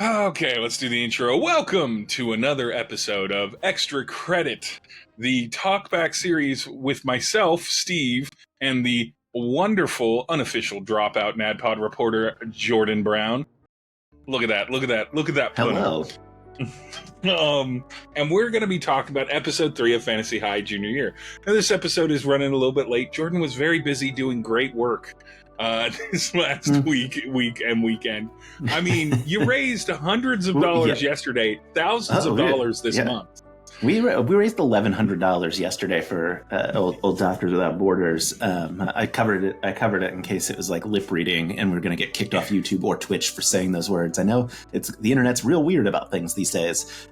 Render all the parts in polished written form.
Okay, let's do the intro. Welcome to another episode of Extra Credit, the talkback series with myself, Steve, and the wonderful unofficial dropout NADPOD reporter, Jordon Brown. Look at that, look at that, look at that. Hello. And we're going to be talking about episode 3 of Fantasy High Junior Year. Now, this episode is running a little bit late. Jordan was very busy doing great work this last week and weekend. I mean, you raised hundreds of dollars yesterday, thousands of dollars this month. We raised $1,100 yesterday for old Doctors Without Borders. I covered it in case it was like lip reading, and we're going to get kicked off YouTube or Twitch for saying those words. I know the internet's real weird about things these days.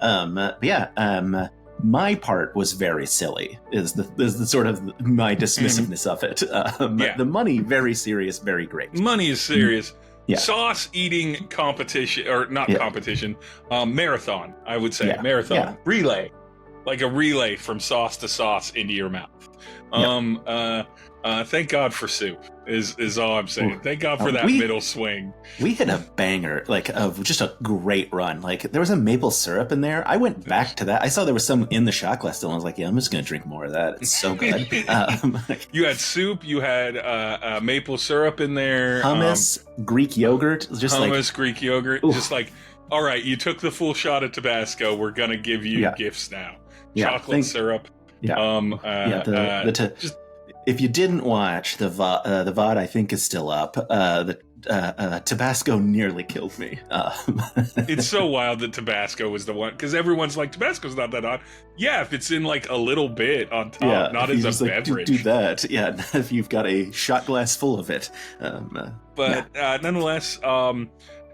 My part was very silly. Is the sort of my dismissiveness of it. The money, very serious, very great. Money is serious. Yeah. Sauce eating competition, or not competition, marathon, I would say. Marathon. Relay. Like a relay from sauce to sauce into your mouth. Thank God for soup is all I'm saying. Thank God for that middle swing. We hit a banger, of just a great run. Like, there was a maple syrup in there. I went back to that. I saw there was some in the shot glass still, and I was like, yeah, I'm just going to drink more of that. It's so good. You had soup. You had maple syrup in there. Hummus, Greek yogurt. Greek yogurt. Oof. Just like, all right, you took the full shot of Tabasco. We're going to give you gifts now. Chocolate syrup. If you didn't watch the VOD, I think is still up. Tabasco nearly killed me. It's so wild that Tabasco was the one, because everyone's like, Tabasco's not that hot. Yeah, if it's in like a little bit on top, not as a beverage. Do that. Yeah, if you've got a shot glass full of it. Nonetheless,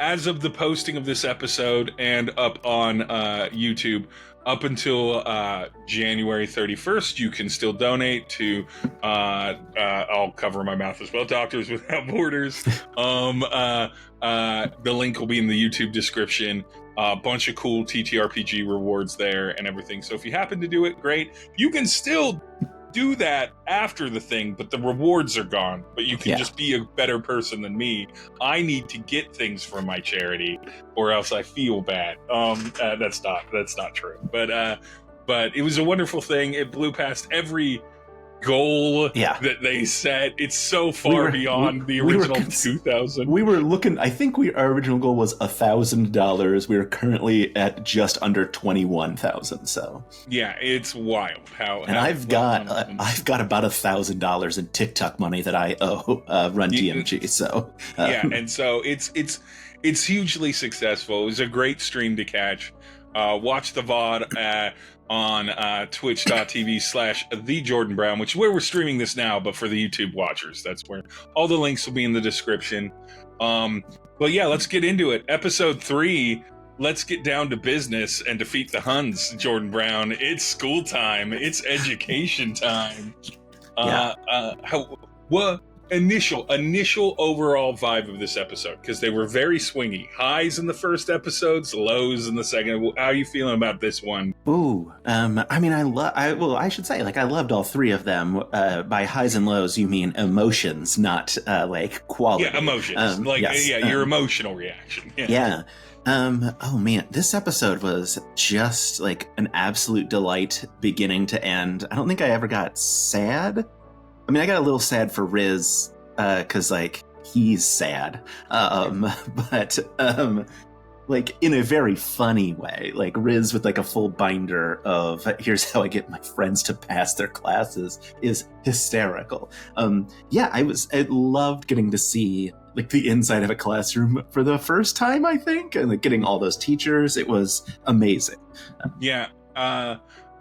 as of the posting of this episode and up on YouTube, up until January 31st, you can still donate to, I'll cover my mouth as well, Doctors Without Borders. The link will be in the YouTube description. A bunch of cool TTRPG rewards there and everything. So if you happen to do it, great. You can still do that after the thing, but the rewards are gone. But you can just be a better person than me. I need to get things from my charity, or else I feel bad. That's not true. But it was a wonderful thing. It blew past every goal that they set. It's so far beyond the original 2,000. We were looking. I think our original goal was $1,000. We are currently at just under 21,000. So yeah, it's wild how. And I've got about $1,000 in TikTok money that I owe Run DMG. So and so it's hugely successful. It was a great stream to catch. Watch the VOD on twitch.tv/theJordonbrown, which is where we're streaming this now, but for the YouTube watchers, that's where all the links will be in the description. But yeah, let's get into it. Episode 3, let's get down to business and defeat the Huns, Jordon Brown. It's school time. It's education time. Initial overall vibe of this episode, because they were very swingy. Highs in the first episodes, lows in the second. How are you feeling about this one? Ooh, I should say, I loved all three of them. By highs and lows, you mean emotions, not quality. Yeah, emotions. Your emotional reaction. Yeah. Oh man, this episode was just an absolute delight, beginning to end. I don't think I ever got sad. I mean, I got a little sad for Riz, because, he's sad. But in a very funny way. Riz with, a full binder of, here's how I get my friends to pass their classes is hysterical. I loved getting to see, the inside of a classroom for the first time, I think, and, getting all those teachers. It was amazing.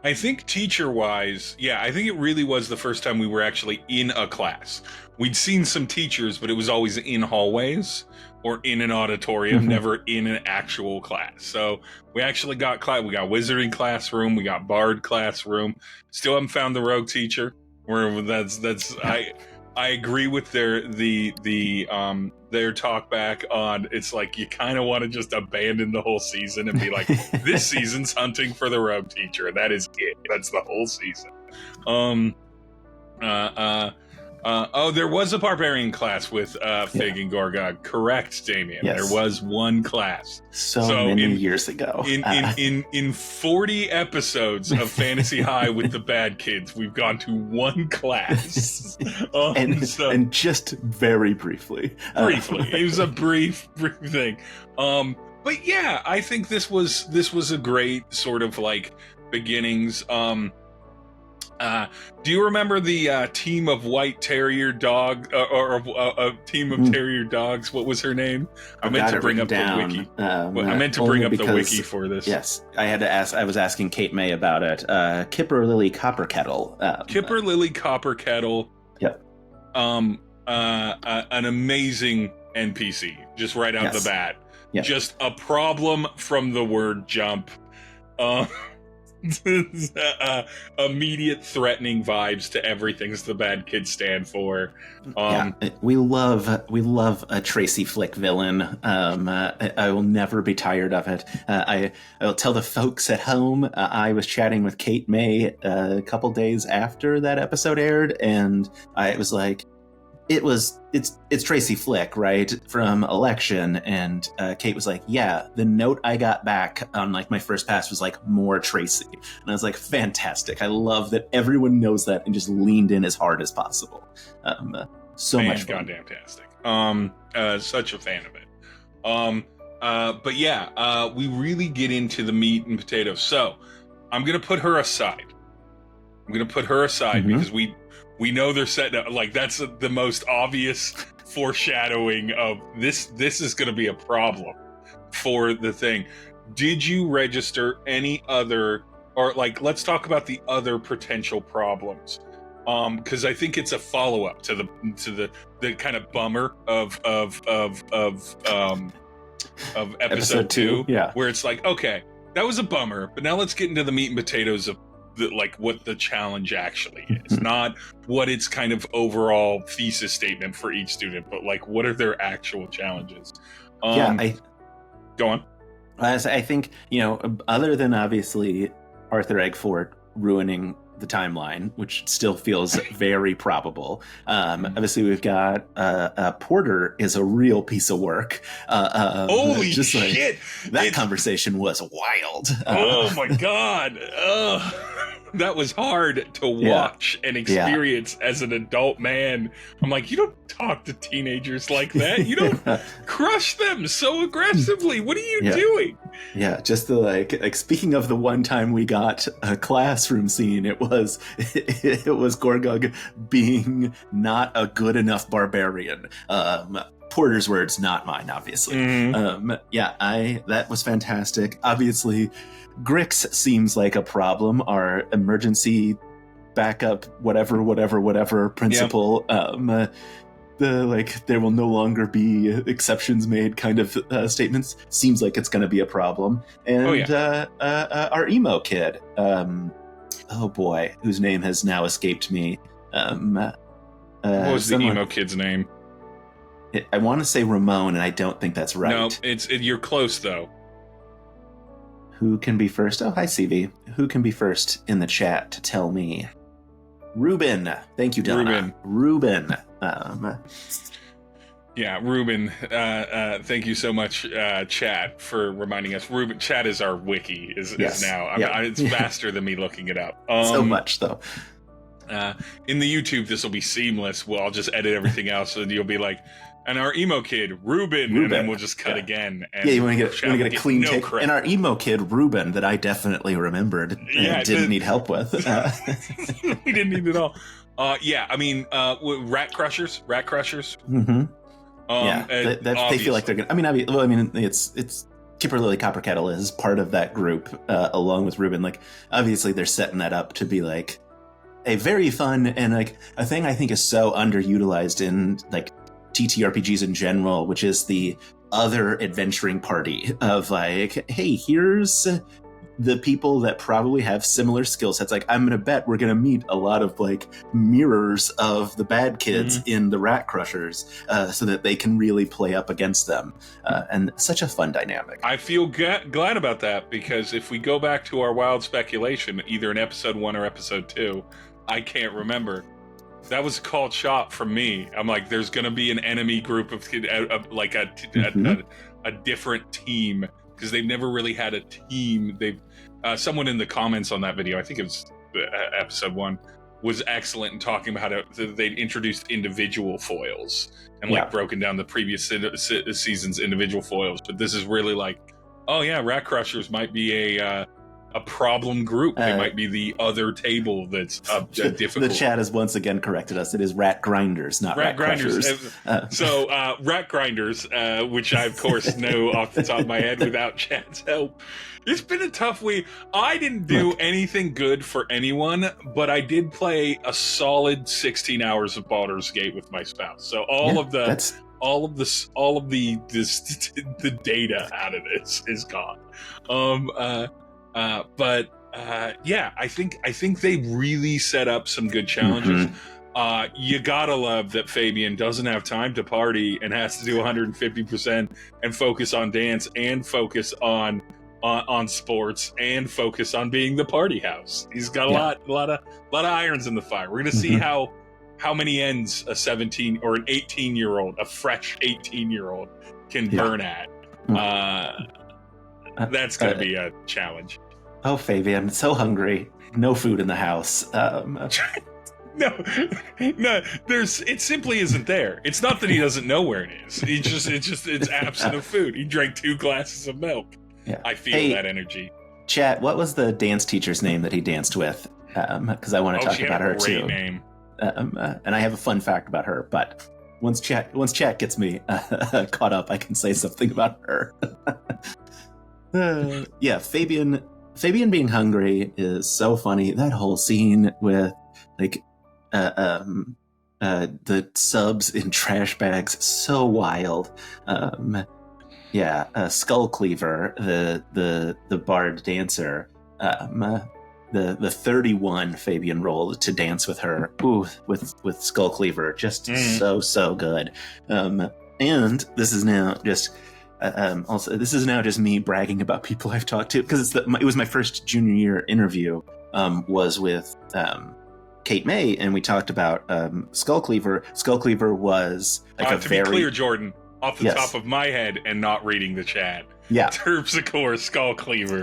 I think teacher-wise, I think it really was the first time we were actually in a class. We'd seen some teachers, but it was always in hallways or in an auditorium, never in an actual class. So we actually got class. We got wizarding classroom, we got bard classroom. Still haven't found the rogue teacher. Where I agree with their talk back on, it's you kind of want to just abandon the whole season and be like, this season's hunting for the rogue teacher. That is it. That's the whole season. There was a barbarian class with Fig and Gorgog. Correct, Damien. Yes. There was one class. So many years ago. In 40 episodes of Fantasy High with the Bad Kids, we've gone to one class. And just very briefly. It was a brief thing. But yeah, I think this was a great sort of like beginnings. Do you remember the team of white terrier dog or a team of terrier dogs? What was her name? I meant to bring up the wiki. I meant to bring up the wiki for this. Yes, I had to ask. I was asking Kate May about it. Kipper Lily Copperkettle. Kipper Lily Copperkettle. Yep. An amazing NPC, just right out the bat. Yep. Just a problem from the word jump. Immediate threatening vibes to everything the Bad Kids stand for. We love a Tracy Flick villain. I will never be tired of it. I will tell the folks at home. I was chatting with Kate May a couple days after that episode aired, and I was like, it's Tracy Flick, right, from Election, and Kate was like, yeah, the note I got back on like my first pass was like, more Tracy, and I was like, fantastic. I love that everyone knows that and just leaned in as hard as possible. Much fun. Goddamn tastic. Such a fan of it. But yeah, we really get into the meat and potatoes. So I'm gonna put her aside. Because we know they're setting up, like, that's the most obvious foreshadowing of this. This is going to be a problem for the thing. Did you register any other, or like, let's talk about the other potential problems? Because I think it's a follow up to the kind of bummer of episode 2, yeah, where it's like, okay, that was a bummer, but now let's get into the meat and potatoes of like what the challenge actually is, not what its kind of overall thesis statement for each student, but like what are their actual challenges. Go on. I think, other than obviously Arthur Eggfort ruining the timeline, which still feels very probable. Obviously, we've got Porter is a real piece of work. Holy shit! That conversation was wild. Oh my god! That was hard to watch and experience as an adult man. I'm like, you don't talk to teenagers like that. You don't crush them so aggressively. What are you doing? Yeah, just the like speaking of the one time we got a classroom scene, it was Gorgog being not a good enough barbarian. Porter's words, not mine, obviously. That was fantastic. Obviously, Grix seems like a problem. Our emergency backup, whatever principle. There will no longer be exceptions made kind of statements seems like it's going to be a problem. And our emo kid, oh boy, whose name has now escaped me. What was the emo kid's name? I want to say Ramon, and I don't think that's right. No, you're close though. Who can be first? Oh, hi, CV. Who can be first in the chat to tell me? Ruben. Thank you, Donna. Ruben. Ruben. Thank you so much, Chat, for reminding us. Ruben, Chat is our wiki. Is now. It's faster than me looking it up. So much though. In the YouTube, this will be seamless. I'll just edit everything else, so you'll be like, and our emo kid, Ruben, and then we'll just cut again. And you want to get a clean take. Credit. And our emo kid, Ruben, that I definitely remembered and didn't need help with. We didn't need it all. Rat Crushers. Mm-hmm. They feel like they're gonna. It's Kipper Lily Copperkettle is part of that group, along with Ruben. Like, obviously, they're setting that up to be like a very fun and like a thing I think is so underutilized in like TTRPGs in general, which is the other adventuring party of like, hey, here's the people that probably have similar skill sets. Like, I'm going to bet we're going to meet a lot of like mirrors of the bad kids in the Rat Crushers, so that they can really play up against them. And such a fun dynamic. I feel glad about that, because if we go back to our wild speculation, either in episode 1 or episode 2, I can't remember, That was called shot from me. I'm like, there's gonna be an enemy group of like a different team, because they've never really had a team. They've someone in the comments on that video, I think it was episode 1, was excellent in talking about how they'd introduced individual foils and like broken down the previous season's individual foils. But this is really like, oh yeah, Rat Crushers might be a problem group. They might be the other table that's difficult. The chat has once again corrected us. It is Rat Grinders, not Rat Crushers. So Rat Grinders, which I of course know off the top of my head without chat's help. It's been a tough week. I didn't do anything good for anyone, but I did play a solid 16 hours of Baldur's Gate with my spouse. So all of the data out of this is gone. Yeah, I think they really set up some good challenges. You gotta love that Fabian doesn't have time to party and has to do 150% and focus on dance and focus on sports and focus on being the party house. He's got a lot of irons in the fire. We're gonna see how many ends a 17 or an 18-year-old, a fresh 18-year-old, can burn at. That's gonna be a challenge. Oh, Fabian, I'm so hungry. No food in the house. No, it simply isn't there. It's not that he doesn't know where it is. It's absent of food. He drank 2 glasses of milk. Yeah. I feel that energy. Chat, what was the dance teacher's name that he danced with? Because I want to talk about her too. Name. And I have a fun fact about her, but once chat gets me caught up, I can say something about her. Fabian being hungry is so funny. That whole scene with like the subs in trash bags, so wild. Skull Cleaver, the bard dancer, the 31 Fabian rolled to dance with her. Ooh, with Skull Cleaver, just so good. And this is now just me bragging about people I've talked to, because it was my first junior year interview. Was with Kate May, and we talked about Skull Cleaver. Skull Cleaver was like be clear, Jordan, off the top of my head and not reading the chat. Yeah, Terpsichore Skull Cleaver.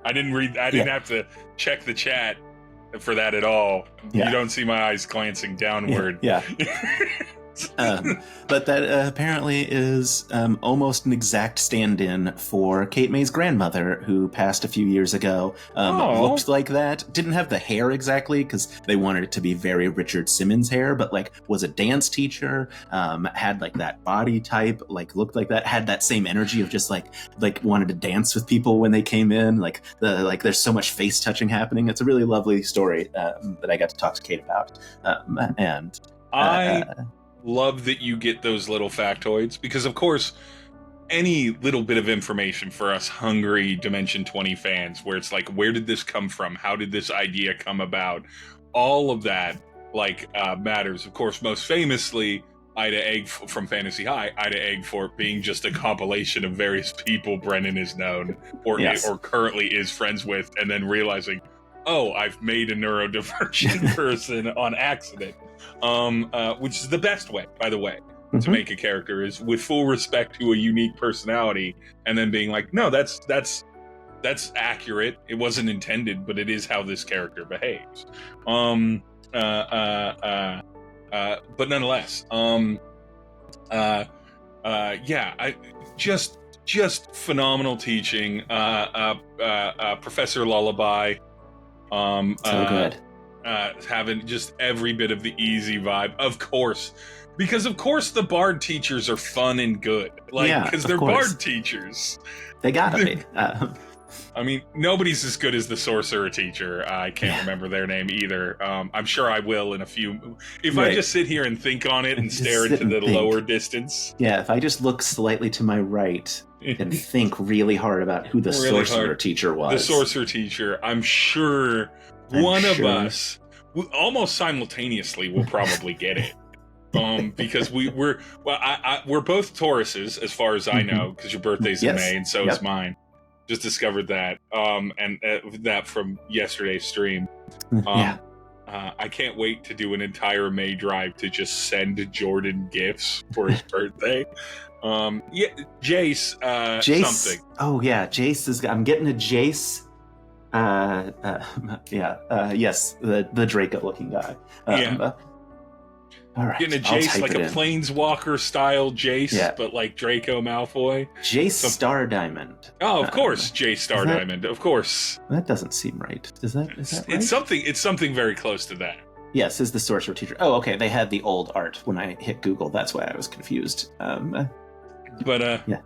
I didn't have to check the chat for that at all. Yeah. You don't see my eyes glancing downward. Yeah. But that apparently is almost an exact stand-in for Kate May's grandmother, who passed a few years ago. Looked like that. Didn't have the hair exactly, because they wanted it to be very Richard Simmons hair, but like was a dance teacher, had like that body type, like looked like that, had that same energy of just like wanted to dance with people when they came in. Like there's so much face touching happening. It's a really lovely story that I got to talk to Kate about. I love that you get those little factoids, because of course any little bit of information for us hungry Dimension 20 fans, where it's like, where did this come from, how did this idea come about, all of that matters. Of course, most famously Ida Egg from Fantasy High, Ida Egg for being just a compilation of various people Brennan is known or currently is friends with, and then realizing, oh, I've made a neurodivergent person on accident. Which is the best way, by the way, to make a character, is with full respect to a unique personality, and then being like, no, that's accurate. It wasn't intended, but it is how this character behaves. But nonetheless, I just phenomenal teaching. Professor Lullaby. So good. Having just every bit of the easy vibe, of course, because of course the bard teachers are fun and good, because they're bard teachers. They gotta be. I mean, nobody's as good as the sorcerer teacher. I can't remember their name either. I'm sure I will in a few. If I just sit here and think on it and stare into the lower distance. Yeah, if I just look slightly to my right and think really hard about who the sorcerer teacher was. The sorcerer teacher, I'm sure one of us, almost simultaneously, will probably get it. Because we're both Tauruses, as far as I know, because your birthday's in May, and so is mine. Just discovered that, and that from yesterday's stream. I can't wait to do an entire May drive to just send Jordan gifts for his birthday. Yeah, Jace, Jace. something. Oh yeah, Jace is. I'm getting a Jace. Yes, the Draco looking guy. Yeah. All right. Getting a Jace, like a Planeswalker style Jace, but like Draco Malfoy. Jace Star Diamond. Oh, of course, Jace Star Diamond. Of course. That doesn't seem right. Is that right? It's something very close to that. Yes, is the Sorcerer Teacher. Oh, okay. They had the old art when I hit Google. That's why I was confused. But yeah.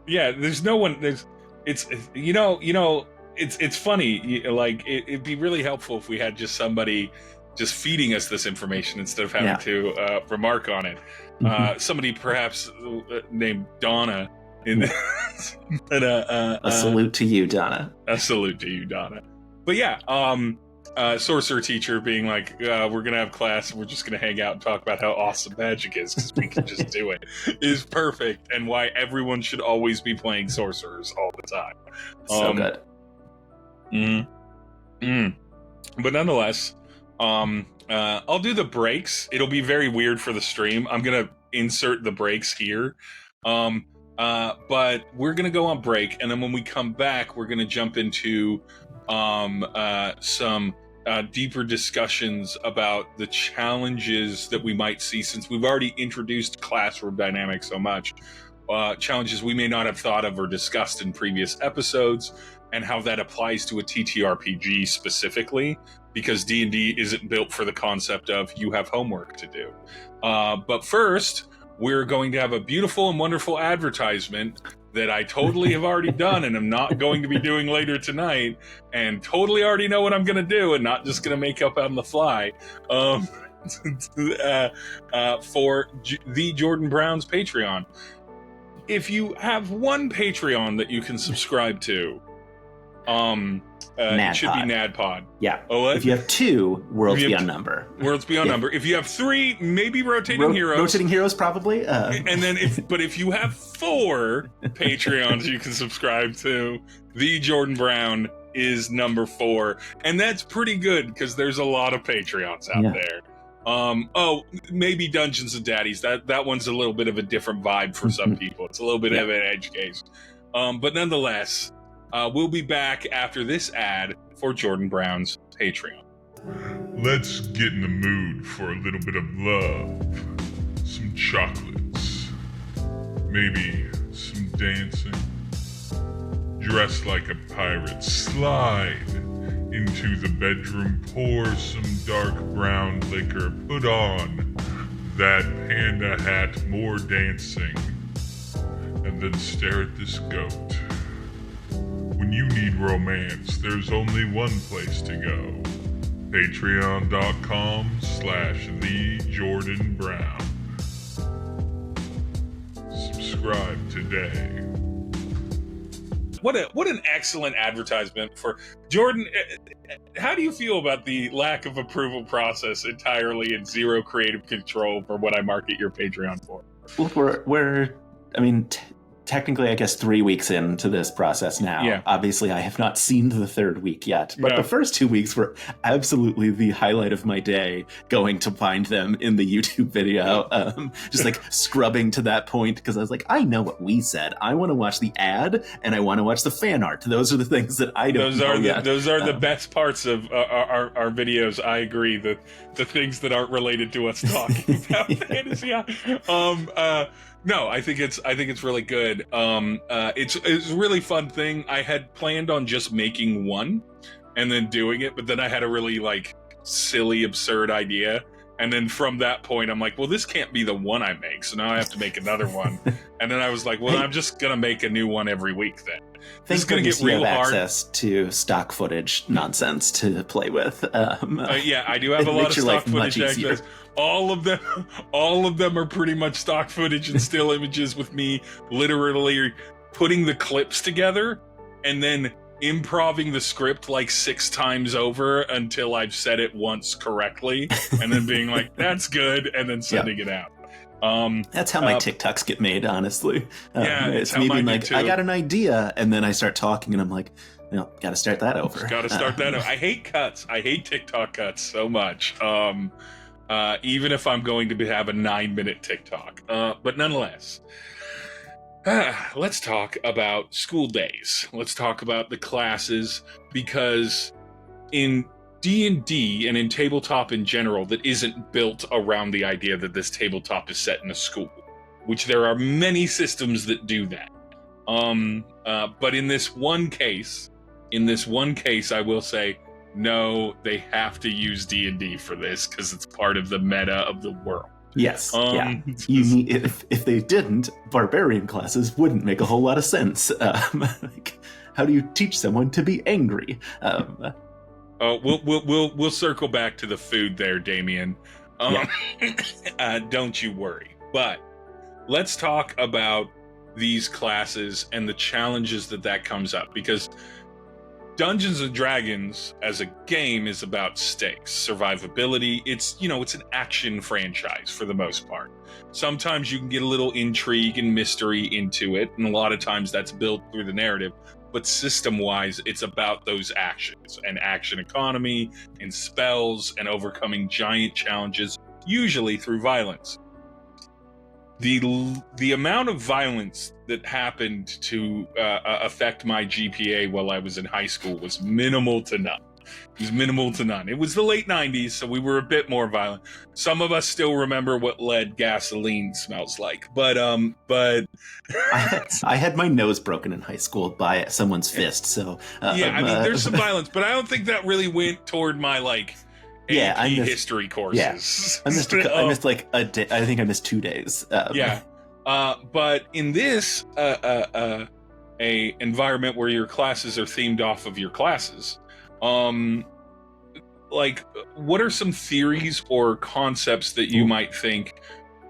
Yeah, there's no one. It's It's funny, like it'd be really helpful if we had just somebody just feeding us this information instead of having to remark on it. Somebody perhaps named Donna. A salute to you, Donna. A salute to you, Donna. But yeah, Sorcerer Teacher being like, we're gonna have class and we're just gonna hang out and talk about how awesome magic is because we can just do it, is perfect, and why everyone should always be playing sorcerers all the time. So good. But nonetheless, I'll do the breaks. It'll be very weird for the stream. I'm gonna insert the breaks here. But we're gonna go on break, and then when we come back, we're gonna jump into some deeper discussions about the challenges that we might see, since we've already introduced classroom dynamics so much. Challenges we may not have thought of or discussed in previous episodes, and how that applies to a TTRPG specifically, because D&D isn't built for the concept of you have homework to do. But first, we're going to have a beautiful and wonderful advertisement that I totally have already done and am not going to be doing later tonight, and totally already know what I'm going to do and not just going to make up on the fly. For the Jordon Brown's Patreon. If you have one Patreon that you can subscribe to, it should be NADPOD. Yeah. Oh, if you have two, Worlds Beyond Number. Worlds Beyond Number. If you have three, maybe Rotating Heroes. Rotating Heroes, probably. And then, if you have four Patreons you can subscribe to, the Jordon Brown is number 4, and that's pretty good because there's a lot of Patreons out there. Maybe Dungeons and Daddies. That one's a little bit of a different vibe for some people. It's a little bit of an edge case. But nonetheless, we'll be back after this ad for Jordon Brown's Patreon. Let's get in the mood for a little bit of love. Some chocolates. Maybe some dancing. Dress like a pirate. Slide into the bedroom. Pour some dark brown liquor. Put on that panda hat. More dancing. And then stare at this goat. When you need romance, there's only one place to go. Patreon.com/theJordonbrown. Subscribe today. What an excellent advertisement for Jordan. How do you feel about the lack of approval process entirely and zero creative control for what I market your Patreon for? Well, we're technically, I guess 3 weeks into this process now. Yeah. Obviously, I have not seen the third week yet, but the first 2 weeks were absolutely the highlight of my day, going to find them in the YouTube video, just like scrubbing to that point, because I was like, I know what we said. I want to watch the ad, and I want to watch the fan art. Those are the things that I don't know yet. Those are the best parts of our videos. I agree. The things that aren't related to us talking about fantasy. No, I think it's really good. It's a really fun thing. I had planned on just making one and then doing it, but then I had a really silly, absurd idea. And then from that point, I'm like, well, this can't be the one I make. So now I have to make another one. And then I was like, well, I'm just going to make a new one every week then. This is going to get real hard. Access to stock footage nonsense to play with. Yeah, I do have a lot of stock footage access. All of them are pretty much stock footage and still images with me literally putting the clips together and then improving the script 6 times over until I've said it once correctly and then being like, that's good, and then sending it out. That's how my TikToks get made, honestly. Yeah, it's me being like, I got an idea, and then I start talking, and I'm like, got to start that over. Got to start that over. I hate cuts. I hate TikTok cuts so much. Even if I'm going to have a 9-minute TikTok, but nonetheless. Let's talk about school days. Let's talk about the classes, because in D&D and in tabletop in general, that isn't built around the idea that this tabletop is set in a school, which there are many systems that do that. But in this one case, I will say, no, they have to use D&D for this because it's part of the meta of the world. Yes. If they didn't, barbarian classes wouldn't make a whole lot of sense. How do you teach someone to be angry? We'll circle back to the food there, Damien. Don't you worry. But let's talk about these classes and the challenges that comes up, because Dungeons and Dragons as a game is about stakes, survivability. It's an action franchise for the most part. Sometimes you can get a little intrigue and mystery into it, and a lot of times that's built through the narrative. But system-wise, it's about those actions and action economy and spells and overcoming giant challenges, usually through violence. The amount of violence that happened to affect my GPA while I was in high school was minimal to none. It was the late 90s, so we were a bit more violent. Some of us still remember what lead gasoline smells like, but I had my nose broken in high school by someone's fist, so there's some violence, but I don't think that really went toward my AP history courses. I missed like a day. I think I missed 2 days. But in this a environment where your classes are themed off of your classes, what are some theories or concepts that you might think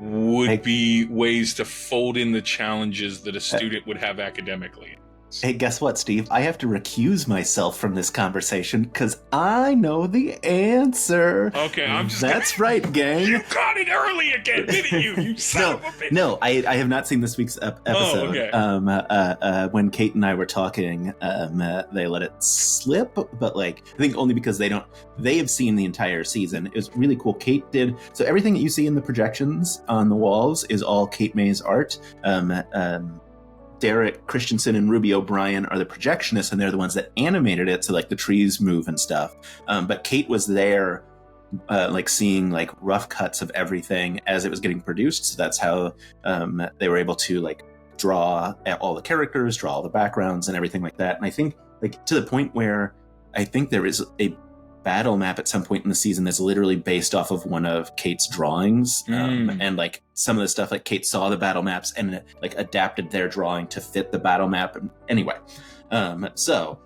would be ways to fold in the challenges that a student would have academically? Hey, guess what, Steve? I have to recuse myself from this conversation because I know the answer. Okay, That's right, gang. You got it early again, didn't you? You son of a bitch. No, I have not seen this week's episode. Okay. When Kate and I were talking, they let it slip, but I think only because they have seen the entire season. It was really cool. Kate did, so everything that you see in the projections on the walls is all Kate May's art. Derek Christensen and Ruby O'Brien are the projectionists, and they're the ones that animated it, so the trees move and stuff. But Kate was there, seeing rough cuts of everything as it was getting produced. So that's how they were able to draw all the characters, draw all the backgrounds, and everything like that. And I think to the point where I think there is a battle map at some point in the season that's literally based off of one of Kate's drawings. And some of the stuff, Kate saw the battle maps and adapted their drawing to fit the battle map. Anyway, so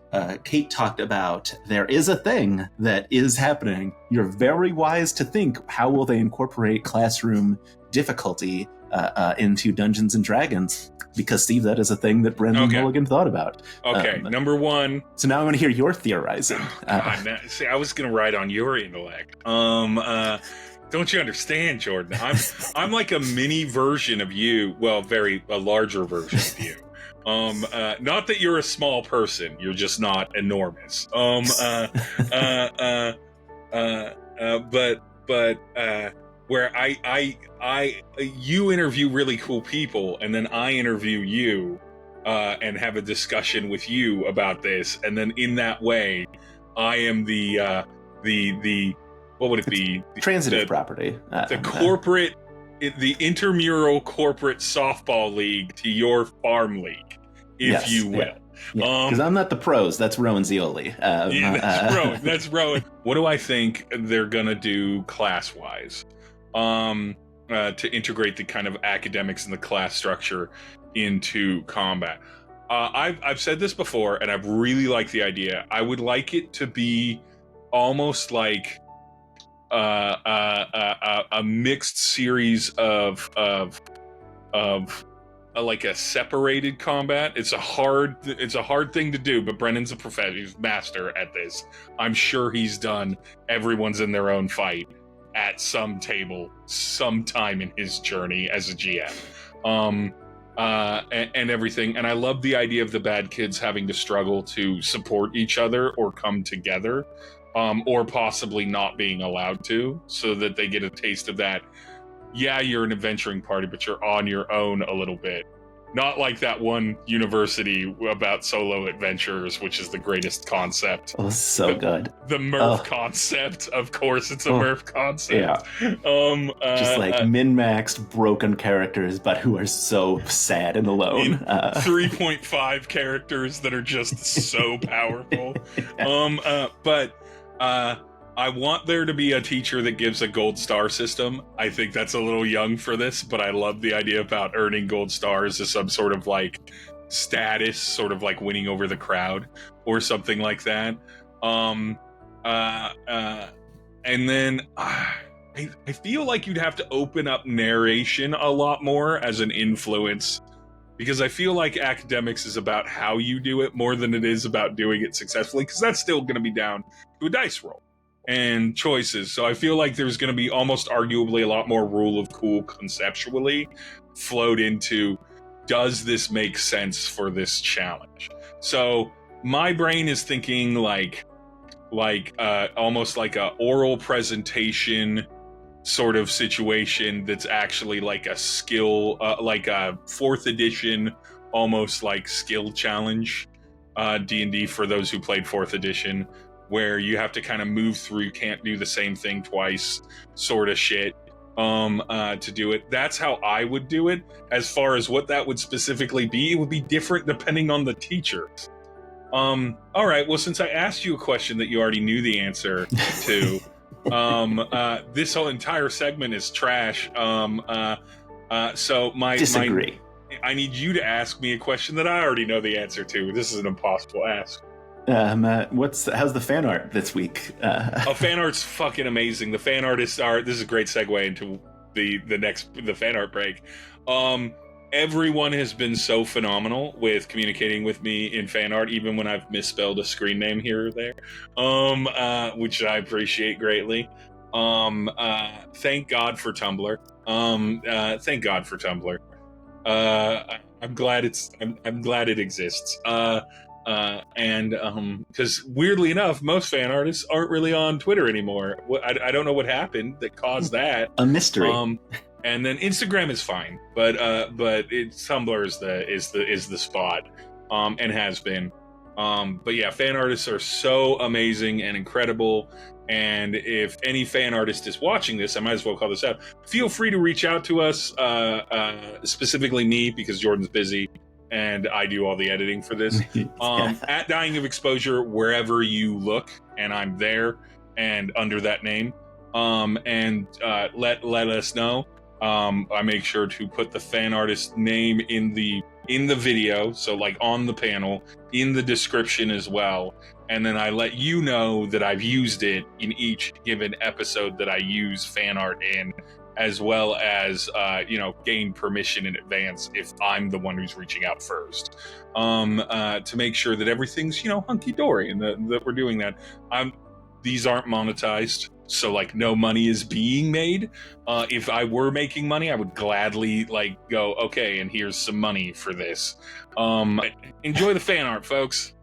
Kate talked about there is a thing that is happening. You're very wise to think, how will they incorporate classroom difficulty into Dungeons and Dragons? Because, Steve, that is a thing that Brendan Mulligan thought about. Okay, number one. So now I want to hear your theorizing. See, I was going to ride on your intellect. Don't you understand, Jordan? I'm like a mini version of you. Well, a larger version of you. Not that you're a small person. You're just not enormous. Where you interview really cool people, and then I interview you, and have a discussion with you about this, and then in that way, I am the what would it be? Transitive property. The intramural corporate softball league to your farm league, if you will. Because I'm not the pros. That's Rowan Zioli. That's Rowan. What do I think they're gonna do class-wise? To integrate the kind of academics and the class structure into combat. I've said this before, and I've really liked the idea. I would like it to be almost like a mixed series of like a separated combat. It's a hard thing to do, but Brennan's a professional, he's master at this. I'm sure he's done everyone's in their own fight at some table sometime in his journey as a GM. And everything. And I love the idea of the bad kids having to struggle to support each other or come together, or possibly not being allowed to, so that they get a taste of that. Yeah, you're an adventuring party, but you're on your own a little bit. Not like that one university about solo adventurers, which is the greatest concept. Oh, so good. The Murph concept, of course, it's a Murph concept. Yeah. Just like min-maxed broken characters, but who are so sad and alone. 3.5 characters that are just so powerful. But I want there to be a teacher that gives a gold star system. I think that's a little young for this, but I love the idea about earning gold stars as some sort of like status, sort of like winning over the crowd or something like that. And then I feel like you'd have to open up narration a lot more as an influence, because I feel like academics is about how you do it more than it is about doing it successfully, because that's still going to be down to a dice roll and choices. So I feel like there's going to be almost arguably a lot more rule of cool conceptually flowed into, does this make sense for this challenge? So my brain is thinking like almost like a oral presentation sort of situation that's actually like a skill, like a 4th edition, almost like skill challenge, D&D for those who played 4th edition, where you have to kind of move through, you can't do the same thing twice, sort of shit, to do it. That's how I would do it. As far as what that would specifically be, it would be different depending on the teachers. All right, well, since I asked you a question that you already knew the answer to, this whole entire segment is trash. So Disagree. I need you to ask me a question that I already know the answer to. This is an impossible ask. How's the fan art this week? Fan art's fucking amazing. The fan artists are, this is a great segue into the fan art break. Everyone has been so phenomenal with communicating with me in fan art, even when I've misspelled a screen name here or there, which I appreciate greatly. Thank God for Tumblr. Thank God for Tumblr. I'm glad it exists. Because weirdly enough, most fan artists aren't really on Twitter anymore. I don't know what happened that caused that. A mystery. And then Instagram is fine, but Tumblr is the spot, and has been. But yeah, fan artists are so amazing and incredible. And if any fan artist is watching this, I might as well call this out. Feel free to reach out to us, specifically me, because Jordan's busy and I do all the editing for this. At Dying of Exposure, wherever you look, and I'm there and under that name. And let us know. I make sure to put the fan artist name in the video, so like on the panel, in the description as well. And then I let you know that I've used it in each given episode that I use fan art in, as well as gain permission in advance if I'm the one who's reaching out first, to make sure that everything's hunky dory and that we're doing that. These aren't monetized, so like no money is being made. If I were making money, I would gladly go, okay, and here's some money for this. Enjoy the fan art, folks.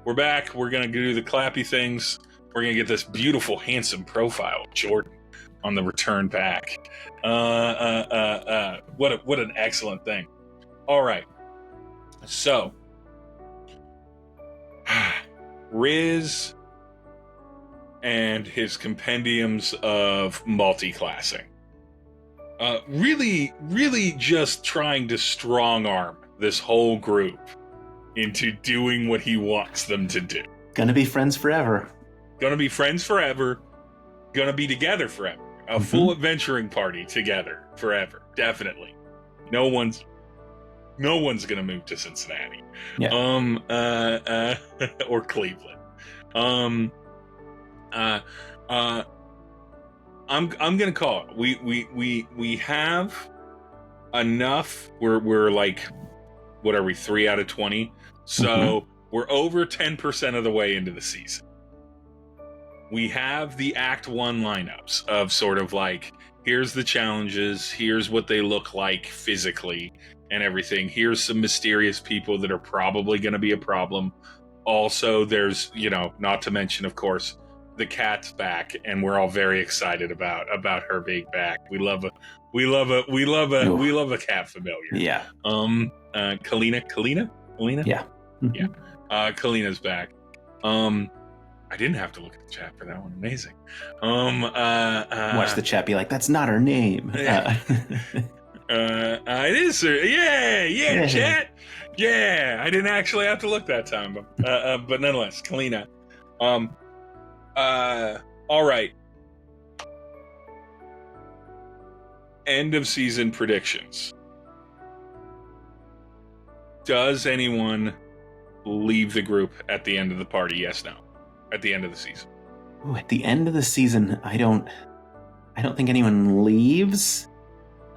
we're back. We're gonna do the clappy things. We're gonna get this beautiful, handsome profile of Jordan on the return back. What an excellent thing. All right. So, Riz and his compendiums of multi-classing. Really just trying to strong arm this whole group into doing what he wants them to do. Gonna be friends forever. Gonna be friends forever. Gonna be together forever. A full adventuring party together forever. Definitely. No one's gonna move to Cincinnati. Yeah. Or Cleveland. I'm gonna call it. We have enough. We're like, what are we? 3 out of 20. So we're over 10% of the way into the season. We have the Act 1 lineups of sort of like, here's the challenges, here's what they look like physically and everything. Here's some mysterious people that are probably going to be a problem. Also, there's, not to mention, of course, the cat's back, and we're all very excited about her being back. We love a cat familiar. Yeah. Kalina? Yeah. Yeah. Kalina's back. I didn't have to look at the chat for that one. Amazing. Watch the chat be like, that's not her name. It is her. Yeah, chat. Yeah, I didn't actually have to look that time, but nonetheless, Kalina. All right. End of season predictions. Does anyone leave the group at the end of the party? Yes, no. At the end of the season. Ooh, at the end of the season, I don't think anyone leaves.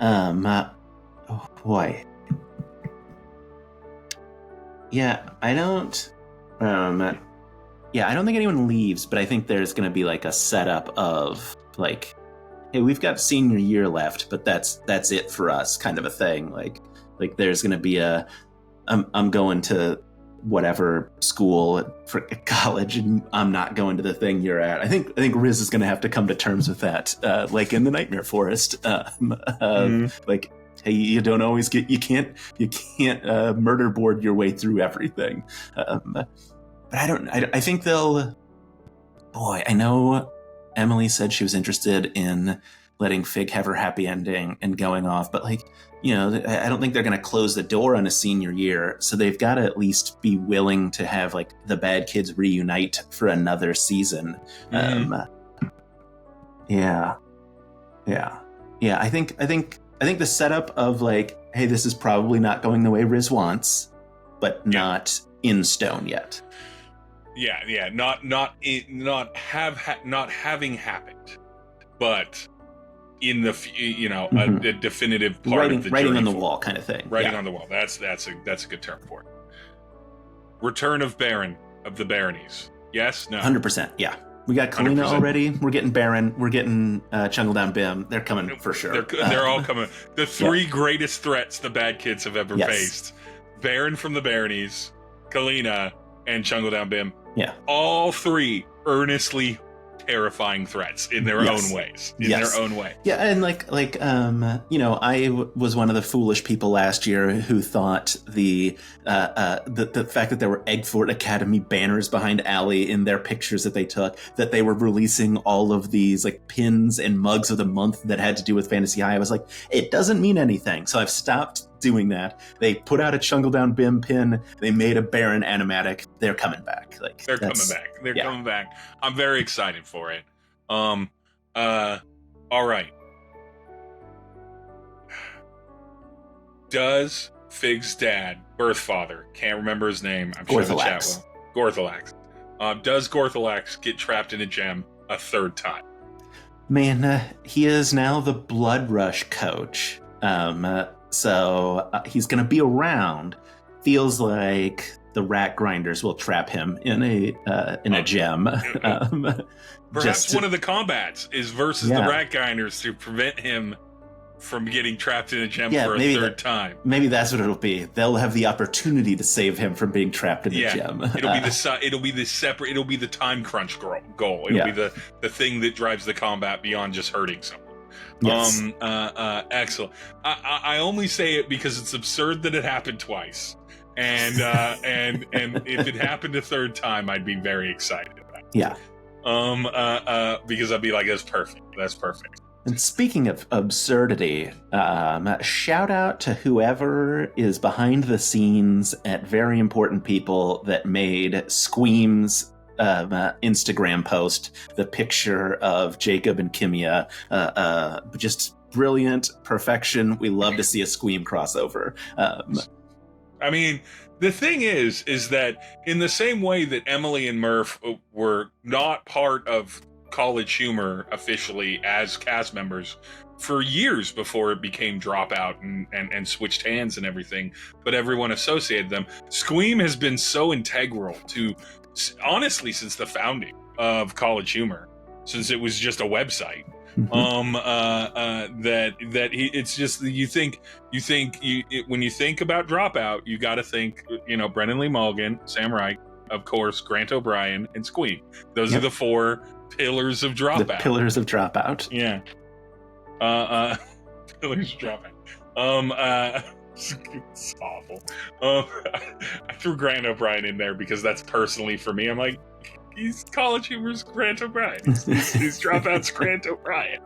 Oh boy. Yeah, I don't think anyone leaves, but I think there's going to be like a setup of like, hey, we've got senior year left, but that's it for us kind of a thing. Like there's going to be I'm going to whatever school for college, and I'm not going to the thing you're at. I think Riz is going to have to come to terms with that, like in the Nightmare Forest. Like, hey, you don't always you can't murder board your way through everything. But I think they'll. Boy, I know Emily said she was interested in letting Fig have her happy ending and going off, but I don't think they're going to close the door on a senior year, so they've got to at least be willing to have like the bad kids reunite for another season. Yeah. I think the setup of like, hey, this is probably not going the way Riz wants, but not in stone yet. Yeah, not having happened, but in the a definitive part of the writing journey on the wall kind of thing. Writing on the wall. That's a good term for it. Return of Baron of the Baronies. Yes, no. 100%. Yeah, we got Kalina already. We're getting Baron. We're getting Chungle Down Bim. They're coming for sure. They're all coming. The three greatest threats the bad kids have ever faced: Baron from the Baronies, Kalina, and Chungle Down Bim. Yeah, all three earnestly terrifying threats in their own ways. Their own way. Yeah, and I was one of the foolish people last year who thought the fact that there were Eggfort Academy banners behind Allie in their pictures that they took, that they were releasing all of these like pins and mugs of the month that had to do with Fantasy High. I was like, it doesn't mean anything. So I've stopped doing that. They put out a Chungle Down Bim pin. They made a Baron animatic. They're coming back. They're coming back. I'm very excited for it. All right. Does Fig's dad, birth father, can't remember his name. I'm sure the chat will. Gorthalax. Does Gorthalax get trapped in a gem a third time? Man, he is now the Blood Rush coach. So he's going to be around. Feels like the Rat Grinders will trap him in a gem. Perhaps one of the combats is versus the Rat Grinders to prevent him from getting trapped in a gem Yeah, for a maybe third time. Maybe that's what it'll be. They'll have the opportunity to save him from being trapped in the gem. It'll be the time crunch goal. It'll be the thing that drives the combat beyond just hurting someone. Yes. Excellent. I only say it because it's absurd that it happened twice, and if it happened a third time, I'd be very excited about it. Yeah. Because I'd be like, that's perfect. That's perfect. And speaking of absurdity, shout out to whoever is behind the scenes at very important people that made Squeam's Instagram post, the picture of Jacob and Kimia. Just brilliant perfection. We love to see a Squeam crossover. I mean, the thing is that in the same way that Emily and Murph were not part of College Humor officially as cast members for years before it became Dropout and switched hands and everything, but everyone associated them. Squeam has been so integral to, honestly, since the founding of College Humor, since it was just a website. It's just, when you think about Dropout, you got to think, Brennan Lee Mulligan, Sam Reich, of course, Grant O'Brien, and Squeam. Those are the four pillars of Dropout. The pillars of Dropout. Yeah. Pillars of Dropout. It's awful. I threw Grant O'Brien in there because that's personally for me. I'm like, he's College Humor's Grant O'Brien. He's Dropout's Grant O'Brien.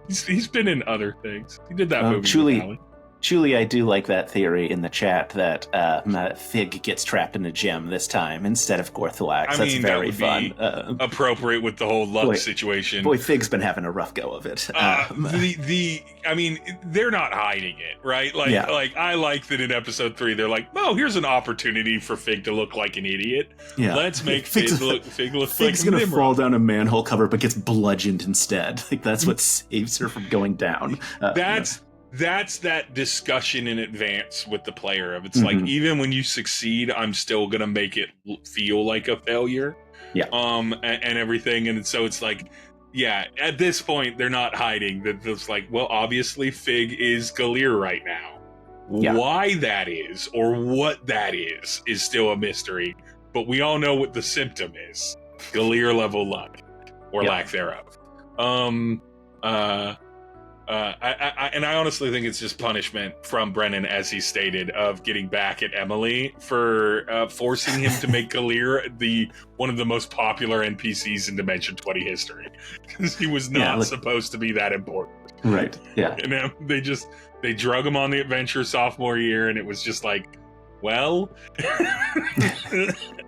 He's been in other things. He did that movie. Truly, I do like that theory in the chat that Fig gets trapped in a gem this time instead of Gorthalax. That's very fun. Appropriate with the whole luck situation. Boy, Fig's been having a rough go of it. They're not hiding it, right? Like I like that in episode 3, they're like, oh, here's an opportunity for Fig to look like an idiot. Yeah. Let's make Fig look Fig's like gonna fall down a manhole cover, but gets bludgeoned instead. Like that's what saves her from going down. That's that discussion in advance with the player of it's like, even when you succeed, I'm still gonna make it feel like a failure. Yeah. And everything, and so it's like, yeah, at this point they're not hiding that. It's like, well, obviously Fig is Galir right now. Yeah. Why that is or what that is still a mystery, but we all know what the symptom is: Galir level luck or lack thereof. I honestly think it's just punishment from Brennan, as he stated, of getting back at Emily for forcing him to make Galir one of the most popular NPCs in Dimension 20 history, because he was not supposed to be that important. Right. Yeah. And they drug him on the adventure sophomore year, and it was just like, well,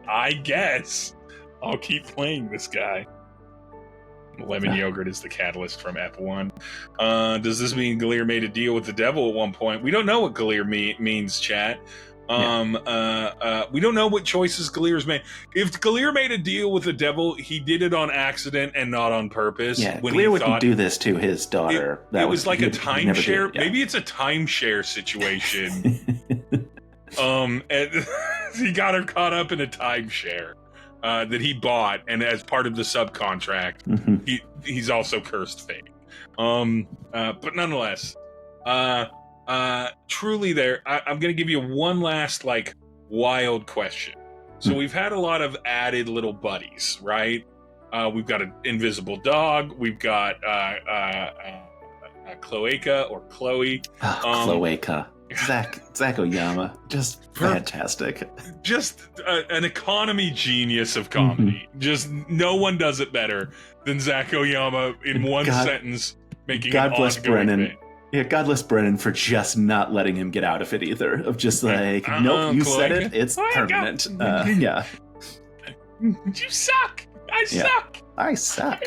I guess I'll keep playing this guy. Lemon yogurt is the catalyst from F1. Does this mean Galir made a deal with the devil at one point? We don't know what Galir means, chat. We don't know what choices Galir's made. If Galir made a deal with the devil, he did it on accident and not on purpose. Yeah, Galir wouldn't do this to his daughter. It was like a timeshare. Maybe it's a timeshare situation. And he got her caught up in a timeshare. That he bought, and as part of the subcontract, he's also cursed Fig. But nonetheless, truly I'm going to give you one last, wild question. So we've had a lot of added little buddies, right? We've got an invisible dog. We've got Cloaca or Chloe. Cloaca. Zach Oyama, just fantastic. Just an economy genius of comedy. Just no one does it better than Zach Oyama in one sentence, making God an bless ongoing Brennan. thing. Yeah, God bless Brennan for just not letting him get out of it either. Of just nope, you said it, it's permanent. Yeah. You suck. I suck. I suck.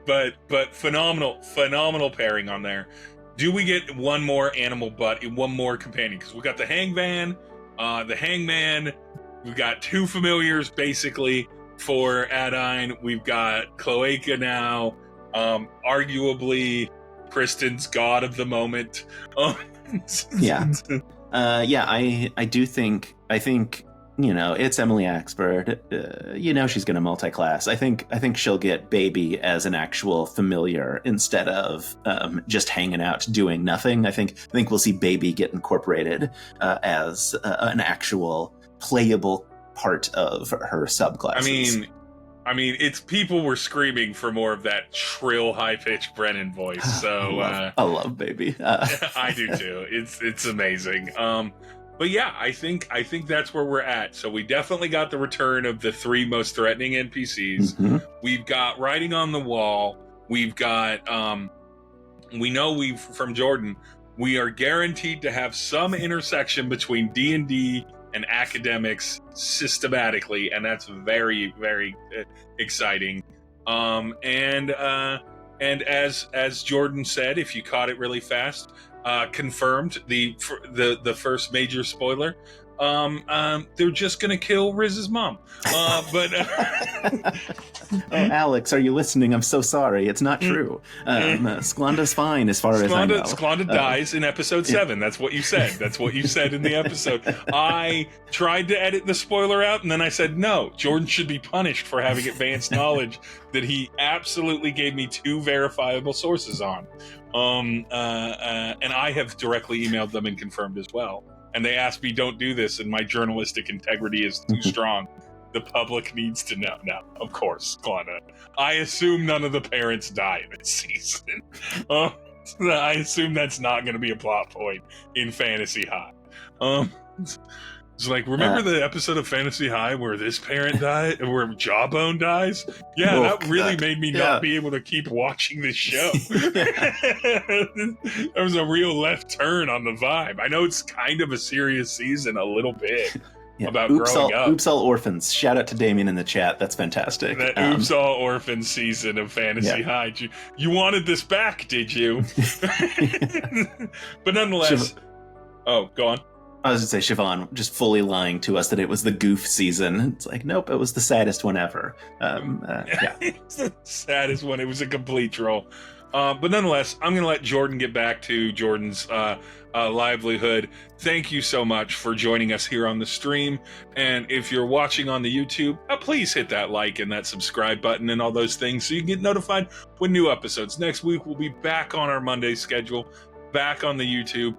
But phenomenal pairing on there. Do we get one more animal one more companion? Because we got the Hangman, the Hangman. We've got two familiars, basically, for Adine. We've got Cloaca now. Arguably, Kristen's god of the moment. I do think it's Emily Axford. She's going to multi-class. I think she'll get Baby as an actual familiar instead of just hanging out doing nothing. I think we'll see Baby get incorporated as an actual playable part of her subclasses. I mean, it's people were screaming for more of that shrill, high-pitched Brennan voice. So I love Baby. I do too. It's amazing. But yeah, I think that's where we're at. So we definitely got the return of the 3 most threatening NPCs. Mm-hmm. We've got writing on the wall. We've got we know from Jordan, we are guaranteed to have some intersection between D&D and academics systematically, and that's very, very exciting. And as Jordan said, if you caught it really fast, confirmed the first major spoiler. They're just gonna kill Riz's mom. But Alex, are you listening? I'm so sorry. It's not true. Sklanda's fine as far as I know. Sklanda dies in episode 7. That's what you said. That's what you said in the episode. I tried to edit the spoiler out, and then I said, no, Jordan should be punished for having advanced knowledge that he absolutely gave me 2 verifiable sources on. And I have directly emailed them and confirmed as well. And they asked me, don't do this, and my journalistic integrity is too strong. The public needs to know. Now, of course, Sklanda. I assume none of the parents die this season. I assume that's not going to be a plot point in Fantasy High. It's like, remember the episode of Fantasy High where this parent died, where Jawbone dies? Yeah, that really made me not be able to keep watching this show. There was a real left turn on the vibe. I know it's kind of a serious season, a little bit, about growing up. Oops All Orphans. Shout out to Damien in the chat. That's fantastic. That Oops All Orphans season of Fantasy High. You wanted this back, did you? But nonetheless... Oh, go on. I was going to say, Siobhan just fully lying to us that it was the goof season. It's like, nope, it was the saddest one ever. It's the saddest one. It was a complete troll. But nonetheless, I'm going to let Jordan get back to Jordan's livelihood. Thank you so much for joining us here on the stream. And if you're watching on the YouTube, please hit that like and that subscribe button and all those things so you can get notified when new episodes. Next week, we'll be back on our Monday schedule, back on the YouTube.